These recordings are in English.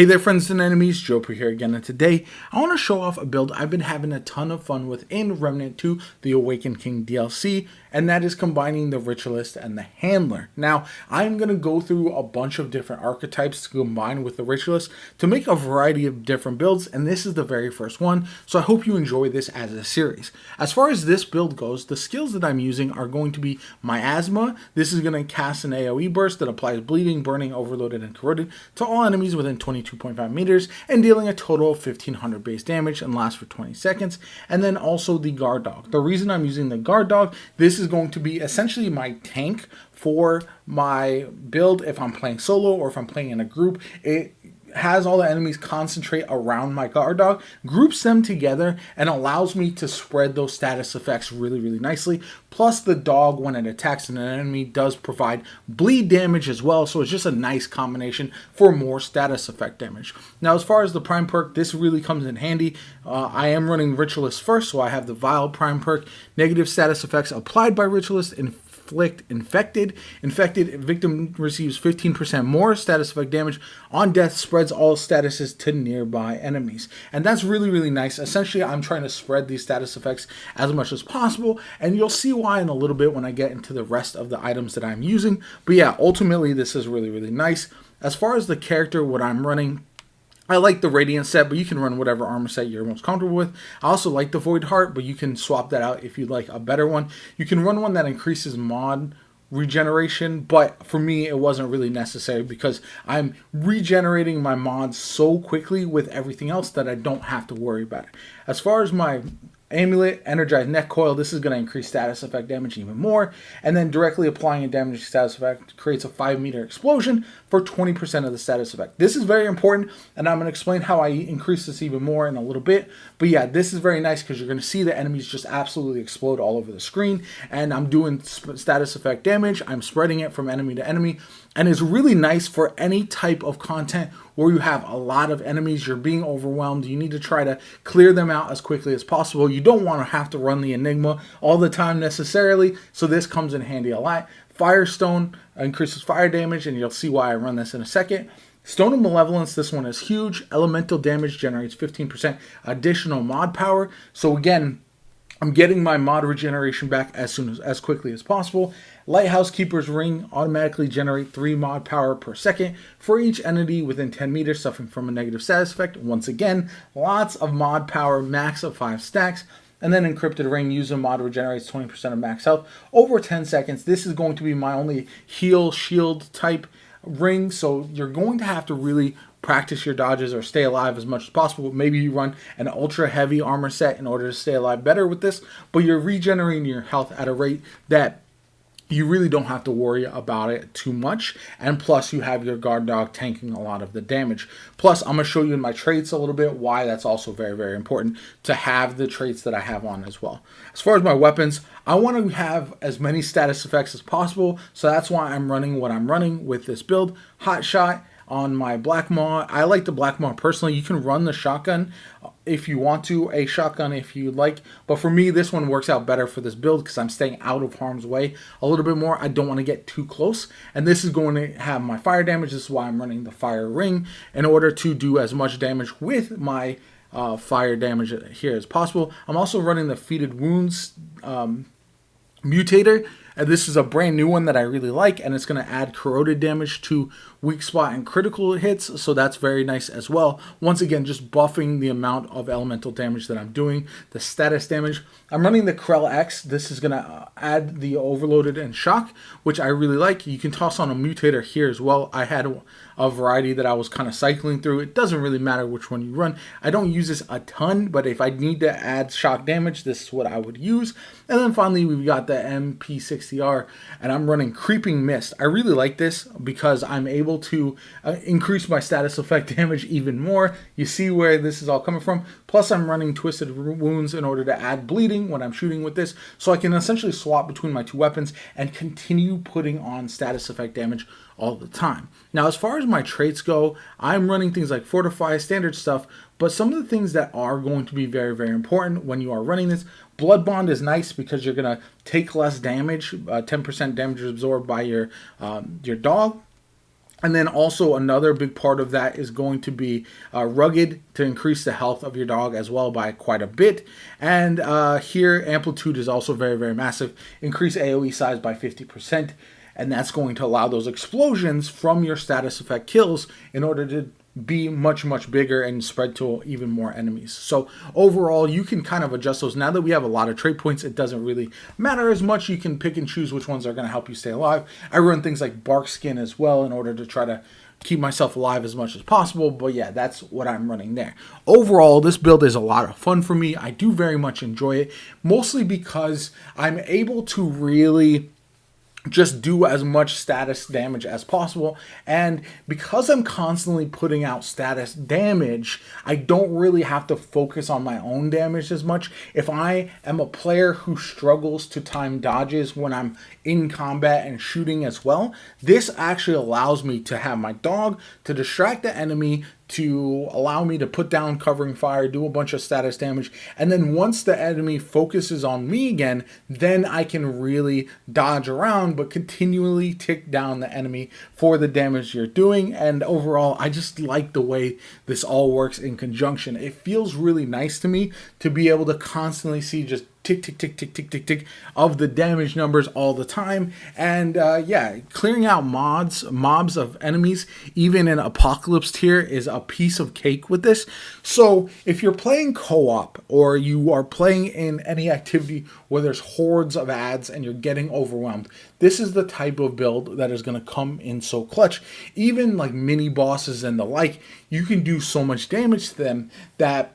Hey there friends and enemies, JoPaWrites here again, and today I want to show off a build I've been having a ton of fun with in Remnant 2, the Awakened King DLC, and that is combining the Ritualist and the Handler. Now, I'm going to go through a bunch of different archetypes to combine with the Ritualist to make a variety of different builds, and this is the very first one, so I hope you enjoy this as a series. As far as this build goes, the skills that I'm using are going to be Miasma. This is going to cast an AoE burst that applies bleeding, burning, overloaded, and corroded to all enemies within 22.5 meters and dealing a total of 1500 base damage and lasts for 20 seconds. And then also the Guard Dog. The reason I'm using the Guard Dog, this is going to be essentially my tank for my build if I'm playing solo or if I'm playing in a group. It has all the enemies concentrate around my Guard Dog, groups them together, and allows me to spread those status effects really nicely. Plus the dog, when it attacks an enemy, does provide bleed damage as well, so it's just a nice combination for more status effect damage. Now as far as the prime perk, this really comes in handy. I am running Ritualist first, so I have the Vile prime perk. Negative status effects applied by Ritualist infected victim receives 15% more status effect damage on death, spreads all statuses to nearby enemies, and that's really nice. Essentially, I'm trying to spread these status effects as much as possible, and you'll see why in a little bit when I get into the rest of the items that I'm using. But yeah, ultimately this is really nice. As far as the character, what I'm running, I like the Radiant set, but you can run whatever armor set you're most comfortable with. I also like the Void Heart, but you can swap that out if you'd like a better one. You can run one that increases mod regeneration, but for me it wasn't really necessary because I'm regenerating my mods so quickly with everything else that I don't have to worry about it. As far as my Amulet, Energized Neck Coil, this is going to increase status effect damage even more, and then directly applying a damaging status effect creates a 5-meter explosion for 20% of the status effect. This is very important, and I'm going to explain how I increase this even more in a little bit. But yeah, this is very nice because you're going to see the enemies just absolutely explode all over the screen, and I'm doing status effect damage. I'm spreading it from enemy to enemy, and it's really nice for any type of content where you have a lot of enemies, you're being overwhelmed, you need to try to clear them out as quickly as possible. You don't want to have to run the Enigma all the time necessarily, so this comes in handy a lot. Firestone increases fire damage, and you'll see why I run this in a second. Stone of Malevolence, this one is huge. Elemental damage generates 15% additional mod power. So again, I'm getting my mod regeneration back as quickly as possible. Lighthouse Keeper's Ring automatically generate 3 mod power per second for each entity within 10 meters suffering from a negative status effect. Once again, lots of mod power, max of 5 stacks. And then Encrypted Ring, use a mod regenerates 20% of max health over 10 seconds. This is going to be my only heal shield type ring, so you're going to have to really practice your dodges or stay alive as much as possible. Maybe you run an ultra heavy armor set in order to stay alive better with this, but you're regenerating your health at a rate that you really don't have to worry about it too much, and plus you have your Guard Dog tanking a lot of the damage. Plus I'm going to show you in my traits a little bit why that's also very important to have the traits that I have on as well. As far as my weapons, I want to have as many status effects as possible, so that's why I'm running what I'm running with this build. Hot Shot on my Black Maw. I like the Black Maw personally. You can run the shotgun if you want to, a shotgun if you like, but for me this one works out better for this build because I'm staying out of harm's way a little bit more. I don't want to get too close, and this is going to have my fire damage. This is why I'm running the Fire Ring in order to do as much damage with my fire damage here as possible. I'm also running the Fetid Wounds Mutator, and this is a brand new one that I really like, and it's going to add corroded damage to weak spot and critical hits, so that's very nice as well. Once again, just buffing the amount of elemental damage that I'm doing. The status damage, I'm running the Krell X. This is going to add the Overloaded and Shock, which I really like. You can toss on a Mutator here as well. I had a variety that I was kind of cycling through. It doesn't really matter which one you run. I don't use this a ton, but if I need to add shock damage, this is what I would use. And then finally, we've got the MP60R, and I'm running Creeping Mist. I really like this because I'm able to increase my status effect damage even more. You see where this is all coming from. Plus, I'm running Twisted Wounds in order to add bleeding when I'm shooting with this, so I can essentially swap between my two weapons and continue putting on status effect damage all the time. Now, as far as my traits go, I'm running things like Fortify, standard stuff, but some of the things that are going to be very important when you are running this, Blood Bond is nice because you're going to take less damage, 10% damage absorbed by your dog. And then also another big part of that is going to be rugged, to increase the health of your dog as well by quite a bit. And here amplitude is also very, very massive. Increase AoE size by 50%. And that's going to allow those explosions from your status effect kills in order to be much, much bigger and spread to even more enemies. So overall, you can kind of adjust those. Now that we have a lot of trait points, it doesn't really matter as much. You can pick and choose which ones are going to help you stay alive. I run things like bark skin as well in order to try to keep myself alive as much as possible. But yeah, that's what I'm running there. Overall, this build is a lot of fun for me. I do very much enjoy it, mostly because I'm able to really just do as much status damage as possible. And because I'm constantly putting out status damage, I don't really have to focus on my own damage as much. If I am a player who struggles to time dodges when I'm in combat and shooting as well, this actually allows me to have my dog to distract the enemy, to allow me to put down covering fire, do a bunch of status damage, and then once the enemy focuses on me again, then I can really dodge around but continually tick down the enemy for the damage you're doing. And overall, I just like the way this all works in conjunction. It feels really nice to me to be able to constantly see just tick, tick, tick, tick, tick, tick, tick of the damage numbers all the time. And yeah, clearing out mobs of enemies, even in Apocalypse tier, is a piece of cake with this. So if you're playing co-op or you are playing in any activity where there's hordes of ads and you're getting overwhelmed, this is the type of build that is going to come in so clutch. Even like mini bosses and the like, you can do so much damage to them that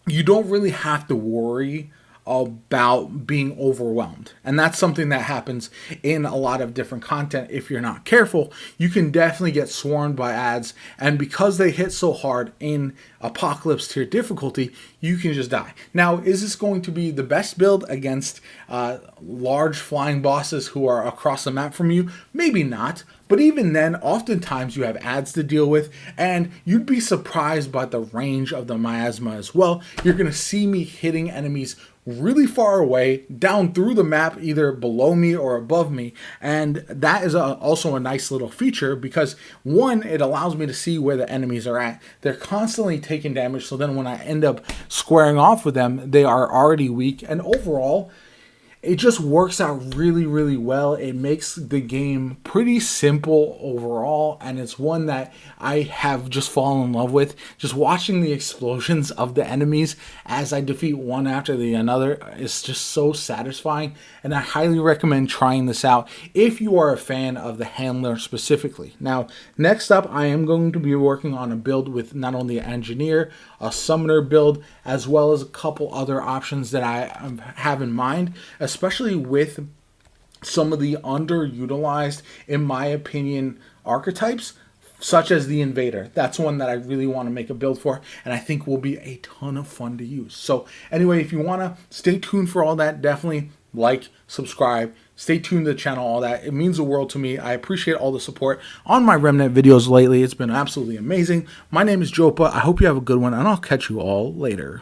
you don't really have to worry about being overwhelmed. And that's something that happens in a lot of different content. If you're not careful, you can definitely get swarmed by ads, and because they hit so hard in Apocalypse tier difficulty, you can just die. Now, is this going to be the best build against large flying bosses who are across the map from you? Maybe not. But even then, oftentimes you have ads to deal with, and you'd be surprised by the range of the miasma as well. You're going to see me hitting enemies really far away, down through the map, either below me or above me. And that is also a nice little feature because, one, it allows me to see where the enemies are at. They're constantly taking damage, so then when I end up squaring off with them, they are already weak. And overall, it just works out really, really well. It makes the game pretty simple overall, and it's one that I have just fallen in love with. Just watching the explosions of the enemies as I defeat one after the another is just so satisfying, and I highly recommend trying this out if you are a fan of the Handler specifically. Now, next up, I am going to be working on a build with not only an engineer, a summoner build, as well as a couple other options that I have in mind, especially with some of the underutilized, in my opinion, archetypes, such as the Invader. That's one that I really want to make a build for, and I think will be a ton of fun to use. So anyway, if you want to stay tuned for all that, definitely like, subscribe, stay tuned to the channel, all that. It means the world to me. I appreciate all the support on my Remnant videos lately. It's been absolutely amazing. My name is JoPa. I hope you have a good one, and I'll catch you all later.